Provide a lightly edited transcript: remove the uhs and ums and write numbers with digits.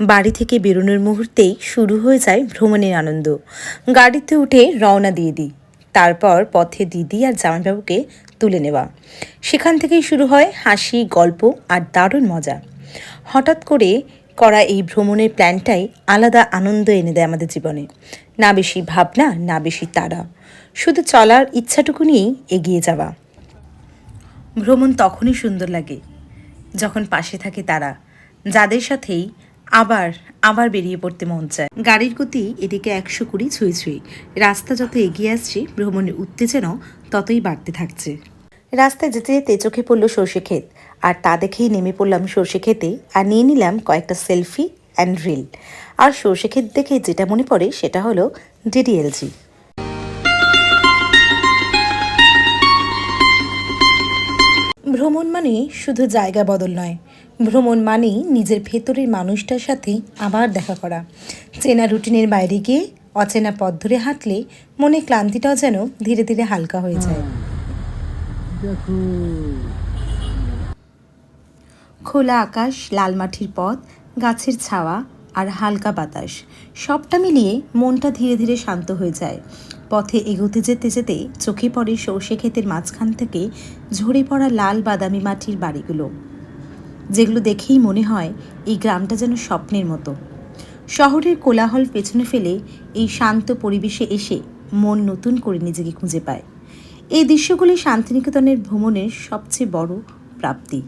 বাড়ি থেকে বেরোনোর মুহূর্তেই শুরু হয়ে যায় ভ্রমণের আনন্দ। গাড়িতে উঠে রওনা দিয়ে দিই। তারপর পথে দিদি আর জামাইবাবুকে তুলে নেওয়া। সেখান থেকেই শুরু হয় হাসি, গল্প আর দারুণ মজা। হঠাৎ করে করা এই ভ্রমণের প্ল্যানটাই আলাদা আনন্দ এনে দেয় আমাদের জীবনে। না বেশি ভাবনা, না বেশি তাড়া, শুধু চলার ইচ্ছাটুকু নিয়েই এগিয়ে যাওয়া। ভ্রমণ তখনই সুন্দর লাগে যখন পাশে থাকে তারা, যাদের সাথেই আবার আবার বেরিয়ে পড়তে মন চায়। গাড়ির গতি এদিকে 120 ছুঁই ছুঁই। রাস্তা যত এগিয়ে আসছে ভ্রমণের উত্তেজনাও ততই বাড়তে থাকছে। রাস্তায় যেতে যেতে চোখে পড়ল সর্ষে ক্ষেত, আর তা দেখেই নেমে পড়লাম সর্ষে ক্ষেতে আর নিয়ে নিলাম কয়েকটা সেলফি অ্যান্ড রিল। আর সর্ষে ক্ষেত দেখে যেটা মনে পড়ে সেটা হলো ডিডিএলজি। ভ্রমণ মানে শুধু জায়গা বদল নয়, ভ্রমণ মানেই নিজের ভেতরের মানুষটার সাথে আবার দেখা করা। চেনা রুটিনের বাইরে গিয়ে অচেনা পথ ধরে হাঁটলে মনে ক্লান্তিটাও যেন ধীরে ধীরে হালকা হয়ে যায়। খোলা আকাশ, লাল মাটির পথ, গাছের ছাওয়া আর হালকা বাতাস, সবটা মিলিয়ে মনটা ধীরে ধীরে শান্ত হয়ে যায়। পথে এগোতে যেতে যেতে চোখে পড়ে সর্ষে ক্ষেতের মাঝখান থেকে ঝরে পড়া লাল বাদামি মাটির বাড়িগুলো, যেগুলো দেখেই মনে হয় এই গ্রামটা যেন স্বপ্নের মতো। শহরের কোলাহল পেছনে ফেলে এই শান্ত পরিবেশে এসে মন নতুন করে নিজেকে খুঁজে পায়। এই দৃশ্যগুলি শান্তিনিকেতনের ভ্রমণের সবচেয়ে বড় প্রাপ্তি।